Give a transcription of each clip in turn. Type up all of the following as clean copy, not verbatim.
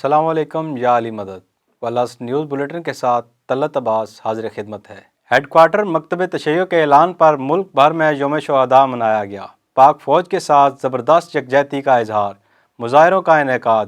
السلام علیکم یا علی مدد پلس نیوز بلیٹن کے ساتھ طلعت عباس حاضر خدمت ہے۔ ہیڈ کوارٹر مکتب تشیع کے اعلان پر ملک بھر میں یوم شہداء منایا گیا۔ پاک فوج کے ساتھ زبردست یکجہتی کا اظہار، مظاہروں کا انعقاد،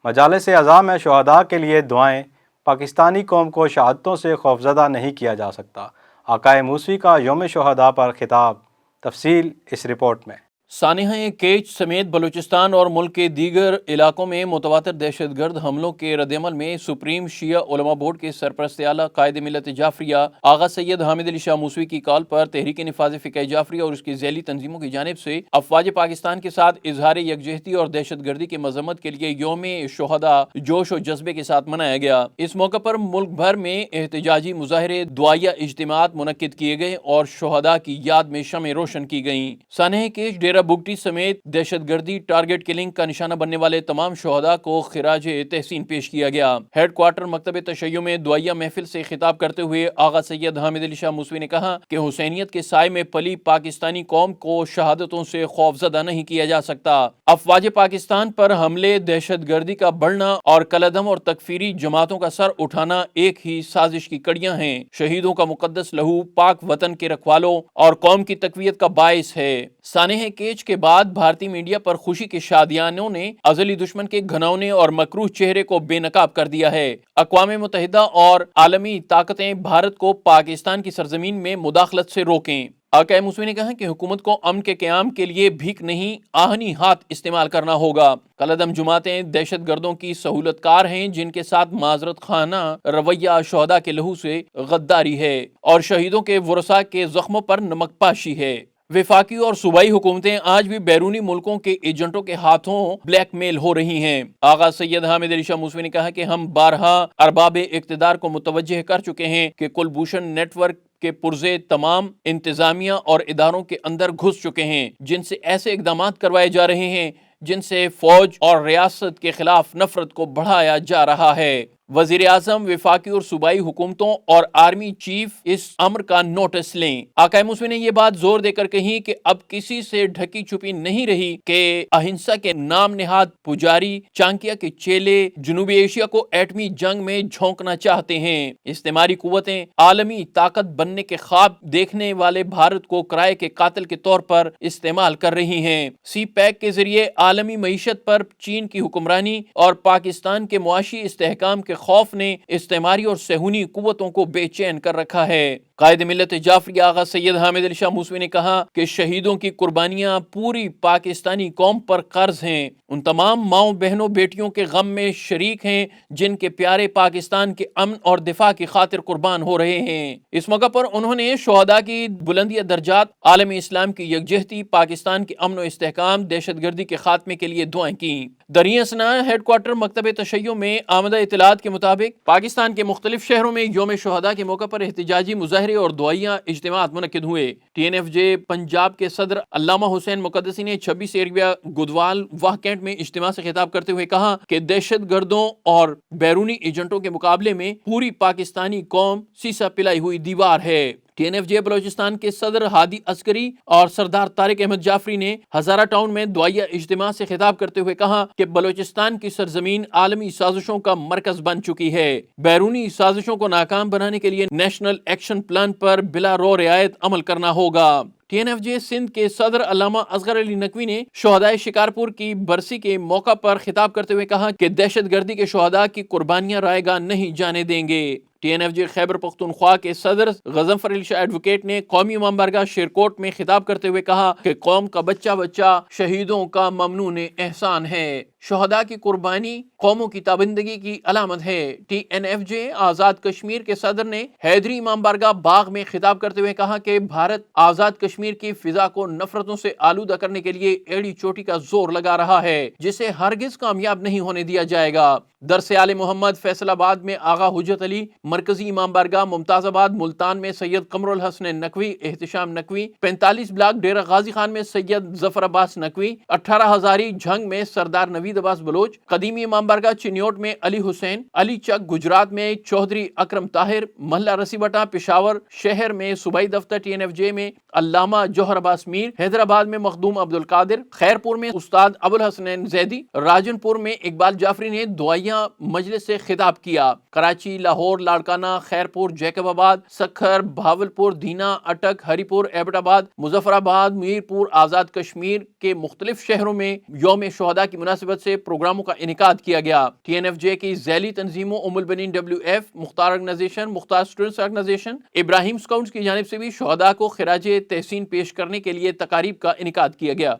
مجالس اعضاء میں شہداء کے لیے دعائیں۔ پاکستانی قوم کو شہادتوں سے خوفزدہ نہیں کیا جا سکتا، آقائے موسوی کا یوم شہداء پر خطاب۔ تفصیل اس رپورٹ میں۔ سانحہ کیچ سمیت بلوچستان اور ملک کے دیگر علاقوں میں متواتر دہشت گرد حملوں کے ردعمل میں سپریم شیعہ علماء بورڈ کے سرپرست اعلیٰ قائد ملت جعفریہ آغا سید حامد علی شاہ موسوی کی کال پر تحریک نفاذ فقہ جعفریہ اور اس کی ذیلی تنظیموں کی جانب سے افواج پاکستان کے ساتھ اظہار یکجہتی اور دہشت گردی کی مذمت کے لیے یوم شہداء جوش و جذبے کے ساتھ منایا گیا۔ اس موقع پر ملک بھر میں احتجاجی مظاہرے، دعائیہ اجتماعات منعقد کیے گئے اور شہداء کی یاد میں شمع روشن کی گئیں۔ سانحہ کیچ، ڈیرہ بگٹی سمیت دہشت گردی ٹارگٹ کلنگ کا نشانہ بننے والے تمام شہداء کو خراج تحسین پیش کیا گیا۔ ہیڈ کوارٹر مکتب تشیع میں دعائیہ محفل سے خطاب کرتے ہوئے آغا سید حامد علی شاہ موسوی نے کہا کہ حسینیت کے سائے میں پلی پاکستانی قوم کو شہادتوں سے خوفزدہ نہیں کیا جا سکتا۔ افواج پاکستان پر حملے، دہشت گردی کا بڑھنا اور کالعدم اور تکفیری جماعتوں کا سر اٹھانا ایک ہی سازش کی کڑیاں ہیں۔ شہیدوں کا مقدس لہو پاک وطن کے رکھوالوں اور قوم کی تقویت کا باعث ہے۔ سانحہ کیچ کے بعد بھارتی میڈیا پر خوشی کے شادیانوں نے ازلی دشمن کے گھنونے اور مکروہ چہرے کو بے نقاب کر دیا ہے۔ اقوام متحدہ اور عالمی طاقتیں بھارت کو پاکستان کی سرزمین میں مداخلت سے روکیں۔ آقائے موسوی نے کہا کہ حکومت کو امن کے قیام کے لیے بھیک نہیں، آہنی ہاتھ استعمال کرنا ہوگا۔ کالعدم جماعتیں دہشت گردوں کی سہولت کار ہیں جن کے ساتھ معذرت خانہ رویہ شہداء کے لہو سے غداری ہے اور شہیدوں کے ورثاء کے زخموں پر نمک پاشی ہے۔ وفاقی اور صوبائی حکومتیں آج بھی بیرونی ملکوں کے ایجنٹوں کے ہاتھوں بلیک میل ہو رہی ہیں۔ آغا سید حامد علی شاہ موسوی نے کہا کہ ہم بارہا ارباب اقتدار کو متوجہ کر چکے ہیں کہ کلبھوشن نیٹ ورک کے پرزے تمام انتظامیہ اور اداروں کے اندر گھس چکے ہیں جن سے ایسے اقدامات کروائے جا رہے ہیں جن سے فوج اور ریاست کے خلاف نفرت کو بڑھایا جا رہا ہے۔ وزیر اعظم، وفاقی اور صوبائی حکومتوں اور آرمی چیف اس امر کا نوٹس لیں۔ آقائے موسوی نے یہ بات زور دے کر کہی کہ اب کسی سے ڈھکی چھپی نہیں رہی کہ اہنسا کے نام نہاد پجاری چانکیا کے چیلے جنوبی ایشیا کو ایٹمی جنگ میں جھونکنا چاہتے ہیں۔ استعماری قوتیں عالمی طاقت بننے کے خواب دیکھنے والے بھارت کو کرائے کے قاتل کے طور پر استعمال کر رہی ہیں۔ سی پیک کے ذریعے عالمی معیشت پر چین کی حکمرانی اور پاکستان کے معاشی استحکام کے خوف نے استعماری اور صہیونی قوتوں کو بے چین کر رکھا ہے۔ قائد ملت جعفریہ آغا سید حامد علی شاہ موسوی نے کہا کہ شہیدوں کی قربانیاں پوری پاکستانی قوم پر قرض ہیں۔ ان تمام ماؤں بہنوں بیٹیوں کے غم میں شریک ہیں جن کے پیارے پاکستان کے امن اور دفاع کی خاطر قربان ہو رہے ہیں۔ اس موقع پر انہوں نے شہداء کی بلندیہ درجات، عالم اسلام کی یکجہتی، پاکستان کے امن و استحکام، دہشت گردی کے خاتمے کے لیے دعائیں کی۔ دریں اثنا ہیڈ کوارٹر مکتب تشیع میں آمدہ اطلاعات کے مطابق پاکستان کے مختلف شہروں میں یوم شہداء کے موقع پر احتجاجی مظاہرے اور دعائیہ اجتماعات منعقد ہوئے۔ ٹی این ایف جے پنجاب کے صدر علامہ حسین مقدسی نے 26 ایریا گودوال واہ کینٹ میں اجتماع سے خطاب کرتے ہوئے کہا کہ دہشت گردوں اور بیرونی ایجنٹوں کے مقابلے میں پوری پاکستانی قوم سیسا پلائی ہوئی دیوار ہے۔ ٹی این ایف جے بلوچستان کے صدر ہادی عسکری اور سردار طارق احمد جعفری نے ہزارہ ٹاؤن میں دعائیہ اجتماع سے خطاب کرتے ہوئے کہا کہ بلوچستان کی سرزمین عالمی سازشوں کا مرکز بن چکی ہے۔ بیرونی سازشوں کو ناکام بنانے کے لیے نیشنل ایکشن پلان پر بلا رو رعایت عمل کرنا ہوگا۔ ٹی این ایف جے سندھ کے صدر علامہ اصغر علی نقوی نے شہدائے شکارپور کی برسی کے موقع پر خطاب کرتے ہوئے کہا کہ دہشت گردی کے شہداء کی قربانیاں رائے گاہ نہیں جانے دیں گے۔ ٹی این ایف جے خیبر پختونخوا کے صدر غضنفر علی شاہ ایڈوکیٹ نے قومی امام بارگاہ شیرکوٹ میں خطاب کرتے ہوئے کہا کہ قوم کا بچہ بچہ شہیدوں کا ممنون احسان ہے۔ شہداء کی قربانی قوموں کی تابندگی کی علامت ہے۔ ٹی این ایف جے آزاد کشمیر کے صدر نے حیدری امام بارگاہ باغ میں خطاب کرتے ہوئے کہا کہ بھارت آزاد کشمیر کی فضا کو نفرتوں سے آلودہ کرنے کے لیے ایڑی چوٹی کا زور لگا رہا ہے جسے ہرگز کامیاب نہیں ہونے دیا جائے گا۔ درس آل محمد فیصل آباد میں آغا حجت علی، مرکزی امام بارگاہ ممتاز آباد ملتان میں سید قمر الحسن نقوی احتشام نقوی، 45 بلاک ڈیرہ غازی خان میں سید ظفر عباس نقوی، 18 ہزاری جھنگ میں سردار نوید فرید عباس بلوچ، قدیمی امام بارگاہ چنیوٹ میں علی حسین، علی چک گجرات میں چودھری اکرم طاہر، محلہ رسی بٹا پشاور شہر میں صوبائی دفتر ٹی این ایف جے میں علامہ جوہر عباس میر، حیدرآباد میں مخدوم عبد القادر، خیرپور میں استاد ابو الحسنین زیدی، راجن پور میں اقبال جعفری نے دعائیہ مجلس سے خطاب کیا۔ کراچی، لاہور، لاڑکانہ، خیرپور، جیکب آباد، سکھر، بھاولپور، دینا، اٹک، ہری پور، ایبٹ آباد، مظفر آباد، میرپور، آزاد کشمیر کے مختلف شہروں میں یوم شہداء کی مناسبت سے پروگراموں کا انعقاد کیا گیا۔ ٹی این ایف جے کی ذیلی تنظیموں ام البنین ڈبلیو ایف، مختار آرگنائزیشن، مختار اسٹوڈنٹس آرگنائزیشن، ابراہیم اسکاؤٹس کی جانب سے بھی شہداء کو خراج تحسین پیش کرنے کے لیے تقاریب کا انعقاد کیا گیا۔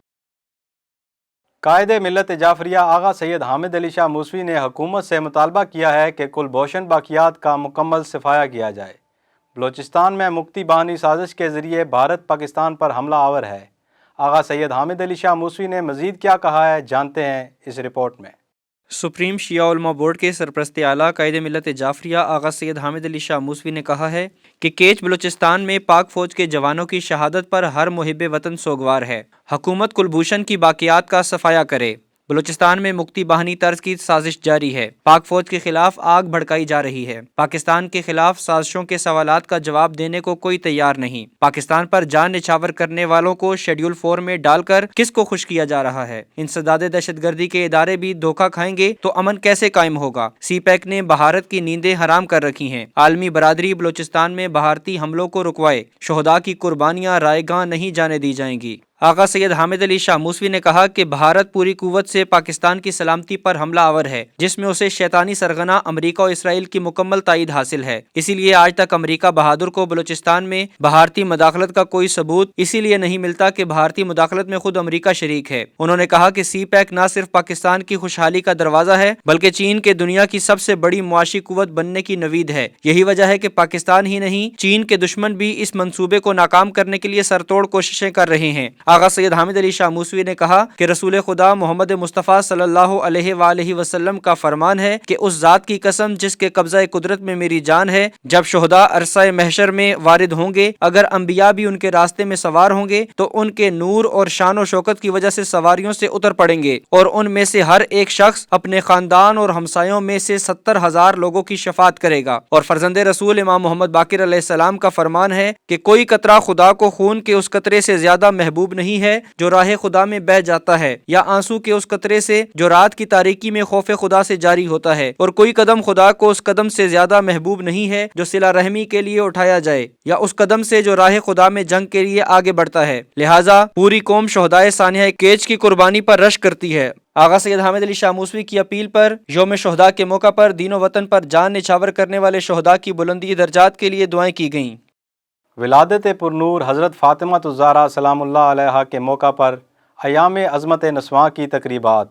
قائد ملت جعفریہ آغا سید حامد علی شاہ موسوی نے حکومت سے مطالبہ کیا ہے کہ کلبھوشن باقیات کا مکمل صفایا کیا جائے۔ بلوچستان میں مکتی بہانی سازش کے ذریعے بھارت پاکستان پر حملہ آور ہے۔ آغا سید حامد علی شاہ موسوی نے مزید کیا کہا ہے، جانتے ہیں اس رپورٹ میں۔ سپریم شیعہ علماء بورڈ کے سرپرست اعلیٰ قائد ملت جعفریہ آغا سید حامد علی شاہ موسوی نے کہا ہے کہ کیچ بلوچستان میں پاک فوج کے جوانوں کی شہادت پر ہر محب وطن سوگوار ہے۔ حکومت کلبھوشن کی باقیات کا صفایا کرے۔ بلوچستان میں مکتی باہنی طرز کی سازش جاری ہے۔ پاک فوج کے خلاف آگ بھڑکائی جا رہی ہے۔ پاکستان کے خلاف سازشوں کے سوالات کا جواب دینے کو کوئی تیار نہیں۔ پاکستان پر جان نچھاور کرنے والوں کو شیڈول 4 میں ڈال کر کس کو خوش کیا جا رہا ہے؟ انسداد دہشت گردی کے ادارے بھی دھوکہ کھائیں گے تو امن کیسے قائم ہوگا؟ سی پیک نے بھارت کی نیندیں حرام کر رکھی ہیں۔ عالمی برادری بلوچستان میں بھارتی حملوں کو رکوائے۔ شہداء کی قربانیاں رائے گاں نہیں جانے دی جائیں گی۔ آغا سید حامد علی شاہ موسوی نے کہا کہ بھارت پوری قوت سے پاکستان کی سلامتی پر حملہ آور ہے، جس میں اسے شیطانی سرغنہ امریکہ اور اسرائیل کی مکمل تائید حاصل ہے۔ اسی لیے آج تک امریکہ بہادر کو بلوچستان میں بھارتی مداخلت کا کوئی ثبوت اسی لیے نہیں ملتا کہ بھارتی مداخلت میں خود امریکہ شریک ہے۔ انہوں نے کہا کہ سی پیک نہ صرف پاکستان کی خوشحالی کا دروازہ ہے بلکہ چین کے دنیا کی سب سے بڑی معاشی قوت بننے کی نوید ہے۔ یہی وجہ ہے کہ پاکستان ہی نہیں، چین کے دشمن بھی اس منصوبے کو ناکام کرنے کے لیے سرتوڑ کوششیں کر رہے ہیں۔ آغا سید حامد علی شاہ موسوی نے کہا کہ رسول خدا محمد مصطفیٰ صلی اللہ علیہ وآلہ وسلم کا فرمان ہے کہ اس ذات کی قسم جس کے قبضہ قدرت میں میری جان ہے، جب شہداء عرصہ محشر میں وارد ہوں گے، اگر انبیاء بھی ان کے راستے میں سوار ہوں گے تو ان کے نور اور شان و شوکت کی وجہ سے سواریوں سے اتر پڑیں گے، اور ان میں سے ہر ایک شخص اپنے خاندان اور ہمسایوں میں سے 70,000 لوگوں کی شفاعت کرے گا۔ اور فرزند رسول امام محمد باقر علیہ السلام کا فرمان ہے کہ کوئی قطرہ خدا کو خون کے اس قطرے سے زیادہ محبوب نہیں ہے جو راہ خدا میں بہہ جاتا ہے، یا آنسو کے اس قطرے سے جو رات کی تاریکی میں خوف خدا سے جاری ہوتا ہے، اور کوئی قدم خدا کو اس قدم سے زیادہ محبوب نہیں ہے جو صلہ رحمی کے لیے اٹھایا جائے، یا اس قدم سے جو راہ خدا میں جنگ کے لیے آگے بڑھتا ہے۔ لہٰذا پوری قوم شہدائے سانحہ کیچ کی قربانی پر رشک کرتی ہے۔ آغا سید حامد علی شاہ موسوی کی اپیل پر یوم شہداء کے موقع پر دین و وطن پر جان نچھاور کرنے والے شہداء کی بلندی درجات کے لیے دعائیں کی گئیں۔ ولادت پرنور حضرت فاطمہ الزہرا سلام اللہ علیہا کے موقع پر ایام عظمت نسواں کی تقریبات،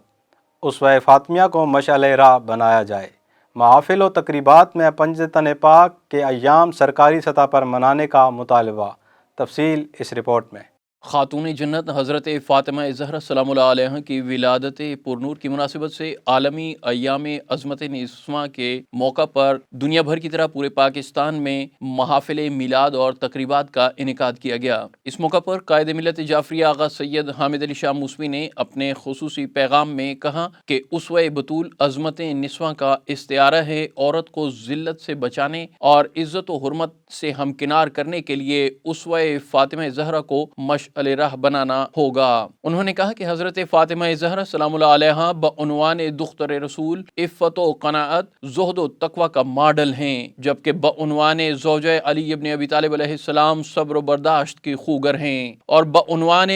اسوہ فاطمیہ کو مشعل راہ بنایا جائے۔ محافل و تقریبات میں پنجتن پاک کے ایام سرکاری سطح پر منانے کا مطالبہ۔ تفصیل اس رپورٹ میں۔ خاتون جنت حضرت فاطمہ زہرا سلام اللہ علیہ کی ولادت پرنور کی مناسبت سے عالمی ایام عظمت نسواں کے موقع پر دنیا بھر کی طرح پورے پاکستان میں محافل میلاد اور تقریبات کا انعقاد کیا گیا۔ اس موقع پر قائد ملت جعفریہ آغا سید حامد علی شاہ موسوی نے اپنے خصوصی پیغام میں کہا کہ اسوہ بطول عظمت نسواں کا استعارہ ہے، عورت کو ذلت سے بچانے اور عزت و حرمت سے ہمکنار کرنے کے لیے اسوہ فاطمہ زہرا کو مشعل راہ بنانا ہوگا۔ انہوں نے کہا کہ حضرت فاطمہ زہرا سلام اللہ علیہا بعنوان دختر رسول عفت و قناعت، زہد و تقوی کا ماڈل ہیں، جبکہ بعنوان زوجہ علی ابن ابی طالب علیہ السلام صبر و برداشت کی خوگر ہیں، اور بعنوان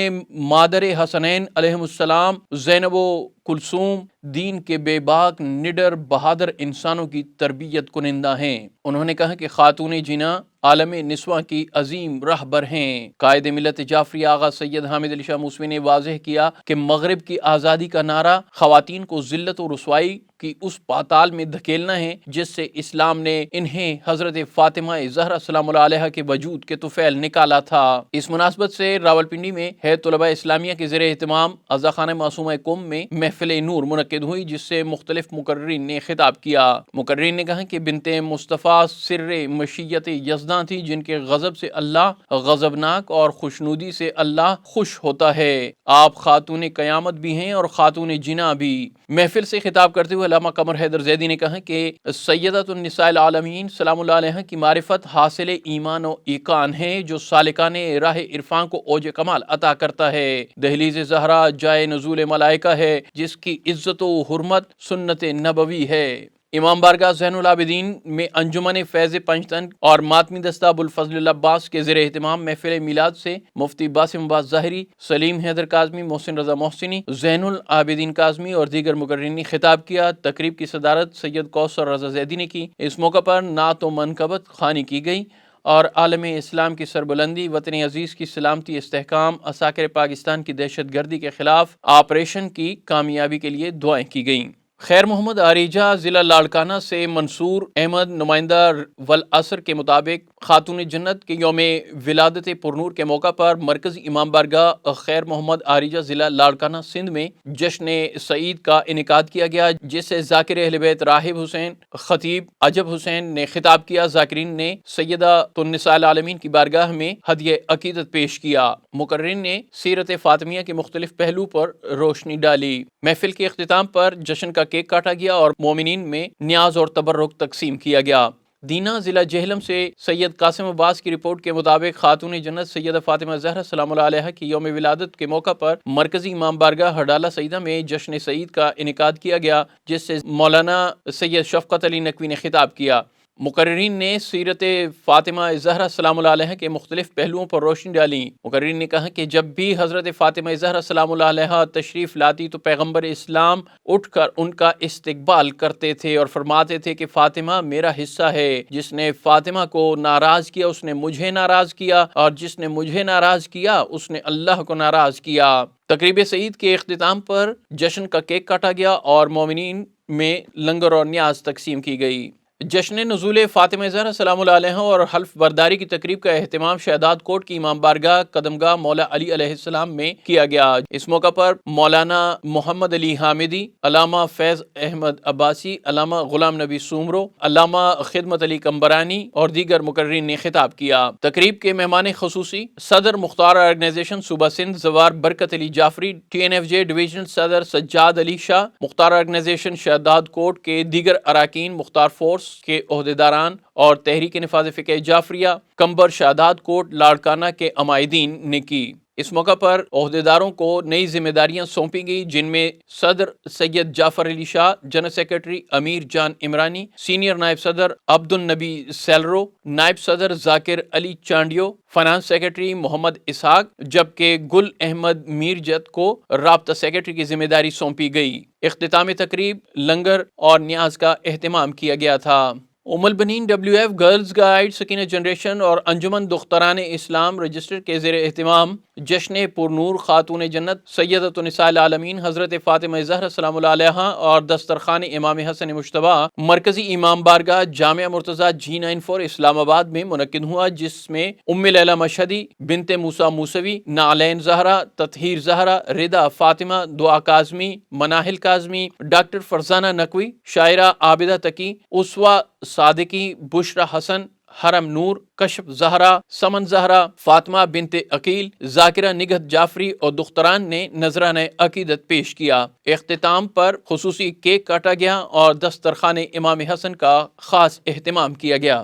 مادر حسنین علیہ السلام زینب و کلثوم دین کے بے باک نڈر بہادر انسانوں کی تربیت کنندہ ہیں۔ انہوں نے کہا کہ خاتون جنا عالم نسواں کی عظیم رہبر ہیں۔ قائد ملت جعفریہ آغا سید حامد علی شاہ موسوی نے واضح کیا کہ مغرب کی آزادی کا نعرہ خواتین کو ذلت و رسوائی کی کی اس پاتال میں دھکیلنا ہے جس سے اسلام نے انہیں حضرت فاطمہ زہرا سلام اللہ علیہ کے وجود کے طفیل نکالا تھا۔ اس مناسبت سے راولپنڈی میں ہیئت طلباء اسلامیہ کے زیر اہتمام عزاخانہ معصومہ قم میں محفل نور منعقد ہوئی، جس سے مختلف مقررین نے خطاب کیا۔ مقررین نے کہا کہ بنت مصطفیٰ سر مشیت یزداں تھی، جن کے غضب سے اللہ غضبناک اور خوشنودی سے اللہ خوش ہوتا ہے۔ آپ خاتون قیامت بھی ہیں اور خاتون جنا بھی۔ محفل سے خطاب کرتے ہوئے علامہ قمر حیدر زیدی نے کہا کہ سیدۃ النساء العالمین سلام اللہ علیہ کی معرفت حاصل ایمان و ایقان ہے، جو سالکان راہ عرفان کو اوج کمال عطا کرتا ہے۔ دہلیز زہرا جائے نزول ملائکہ ہے، جس کی عزت و حرمت سنت نبوی ہے۔ امام بارگاہ زین العابدین میں انجمن فیض پنجتن اور ماتمی دستہ ابوالفضل العباس کے زیر اہتمام محفل میلاد سے مفتی باسم عباس ظاہری، سلیم حیدر کاظمی، محسن رضا محسنی، زین العابدین کاظمی اور دیگر مقررین نے خطاب کیا۔ تقریب کی صدارت سید کوثر رضا زیدی نے کی۔ اس موقع پر نعت و منقبت خوانی کی گئی اور عالم اسلام کی سربلندی، وطن عزیز کی سلامتی، استحکام، عساکر پاکستان کی دہشت گردی کے خلاف آپریشن کی کامیابی کے لیے دعائیں کی گئیں۔ خیر محمد آریجہ ضلع لاڑکانہ سے منصور احمد نمائندہ والعصر کے مطابق خاتون جنت کے یوم ولادت پرنور کے موقع پر مرکزی امام بارگاہ خیر محمد آریجہ ضلع لاڑکانہ سندھ میں جشن سعید کا انعقاد کیا گیا، جس سے ذاکر اہل بیت راہب حسین خطیب عجب حسین نے خطاب کیا۔ ذاکرین نے سیدۃ النساء العالمین کی بارگاہ میں ہدیہ عقیدت پیش کیا۔ مقررین نے سیرت فاطمیہ کے مختلف پہلو پر روشنی ڈالی۔ محفل کے اختتام پر جشن کا کیک کاٹا گیا اور مومنین میں نیاز اور تبرک تقسیم کیا گیا۔ دینا ضلع جہلم سے سید قاسم عباس کی رپورٹ کے مطابق خاتون جنت سیدہ فاطمہ زہرا سلام اللہ علیہ کی یوم ولادت کے موقع پر مرکزی امام بارگاہ ہڈالہ سیدہ میں جشن سعید کا انعقاد کیا گیا، جس سے مولانا سید شفقت علی نقوی نے خطاب کیا۔ مقررین نے سیرت فاطمہ زہرا سلام اللہ علیہ کے مختلف پہلوؤں پر روشنی ڈالی۔ مقررین نے کہا کہ جب بھی حضرت فاطمہ زہرا سلام اللہ علیہ تشریف لاتی تو پیغمبر اسلام اٹھ کر ان کا استقبال کرتے تھے اور فرماتے تھے کہ فاطمہ میرا حصہ ہے، جس نے فاطمہ کو ناراض کیا اس نے مجھے ناراض کیا، اور جس نے مجھے ناراض کیا اس نے اللہ کو ناراض کیا۔ تقریب سعید کے اختتام پر جشن کا کیک کاٹا گیا اور مومنین میں لنگر اور نیاز تقسیم کی گئی۔ جشن نزول فاطمہ زہرا سلام اللہ علیہ اور حلف برداری کی تقریب کا اہتمام شہداد کوٹ کی امام بارگاہ قدمگاہ مولا علی علیہ السلام میں کیا گیا۔ اس موقع پر مولانا محمد علی حامدی، علامہ فیض احمد عباسی، علامہ غلام نبی سومرو، علامہ خدمت علی کمبرانی اور دیگر مقررین نے خطاب کیا۔ تقریب کے مہمان خصوصی صدر مختار آرگنائزیشن صوبہ سندھ زوار برکت علی جعفری، TNFJ ڈویژنل صدر سجاد علی شاہ، مختار آرگنائزیشن شہداد کوٹ کے دیگر اراکین، مختار فورس کے عہدیداران اور تحریک نفاذ فقہ جعفریہ کمبر شہداد کوٹ لاڑکانہ کے عمائدین نے کی۔ اس موقع پر عہدیداروں کو نئی ذمہ داریاں سونپی گئی، جن میں صدر سید جعفر علی شاہ، جنرل سیکرٹری امیر جان عمرانی، سینئر نائب صدر عبد النبی سیلرو، نائب صدر ذاکر علی چانڈیو، فائنانس سیکرٹری محمد اسحاق، جبکہ گل احمد میرجت کو رابطہ سیکرٹری کی ذمہ داری سونپی گئی۔ اختتامی تقریب لنگر اور نیاز کا اہتمام کیا گیا تھا۔ ام البنین WF girls guide Sakina generation اور انجمن دختران اسلام رجسٹر کے زیر اہتمام جشن پرنور خاتون جنت سیدۃ النساء العالمین حضرت فاطمہ زہرا سلام اللہ علیہ اور دسترخوان امام حسن مجتبی مرکزی امام بارگاہ جامعہ مرتضیٰ G94 اسلام آباد میں منعقد ہوا، جس میں ام لیلہ مشہدی، بنت موسیٰ موسوی، نعلین زہرا، تطہیر زہرا، ردا فاطمہ، دعا کاظمی، مناہل کاظمی، ڈاکٹر فرزانہ نقوی، شاعرہ عابدہ تقی، اسوہ صادقی، بشرا حسن، حرم نور، کشف زہرا، سمن زہرا، فاطمہ بنت عقیل، ذاکرہ نگہت جعفری اور دختران نے نذرانہ عقیدت پیش کیا۔ اختتام پر خصوصی کیک کاٹا گیا اور دسترخوان امام حسن کا خاص اہتمام کیا گیا۔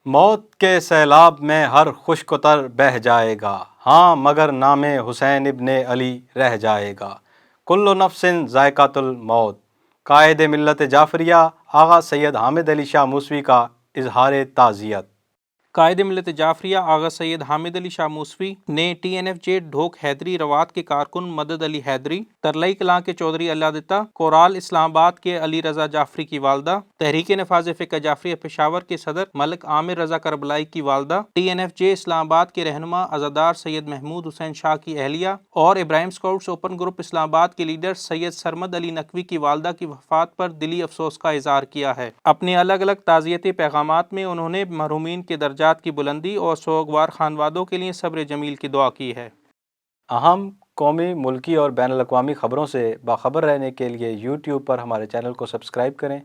موت کے سیلاب میں ہر خشک و تر بہہ جائے گا، ہاں مگر نام حسین ابن علی رہ جائے گا۔ کل نفس ذائقۃ الموت۔ قائد ملت جعفریہ آغا سید حامد علی شاہ موسوی کا اظہار تعزیت۔ قائد ملت جعفریہ آغا سید حامد علی شاہ موسوی نے ٹی این ایف جے ڈھوک حیدری روات کے کارکن مدد علی حیدری، ترلئی کلاں کے چودھری اللہ دتا، کورال اسلام آباد کے علی رضا جعفری کی والدہ، تحریک نفاذ فقہ جعفریہ پشاور کے صدر ملک عامر رضا کربلائی کی والدہ، ٹی این ایف جے اسلام آباد کے رہنما عزادار سید محمود حسین شاہ کی اہلیہ اور ابراہیم اسکاؤٹس اوپن گروپ اسلام آباد کے لیڈر سید سرمد علی نقوی کی والدہ کی وفات پر دلی افسوس کا اظہار کیا ہے۔ اپنے الگ الگ تعزیتی پیغامات میں انہوں نے مرحومین کے درجات کی بلندی اور سوگوار خانوادوں کے لیے صبر جمیل کی دعا کی ہے۔ اہم قومی، ملکی اور بین الاقوامی خبروں سے باخبر رہنے کے لیے یوٹیوب پر ہمارے چینل کو سبسکرائب کریں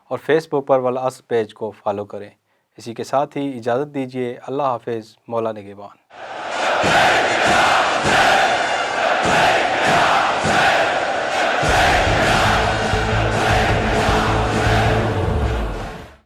اور فیس بک پر والعصر پیج کو فالو کریں۔ اسی کے ساتھ ہی اجازت دیجیے۔ اللہ حافظ، مولا نگہبان۔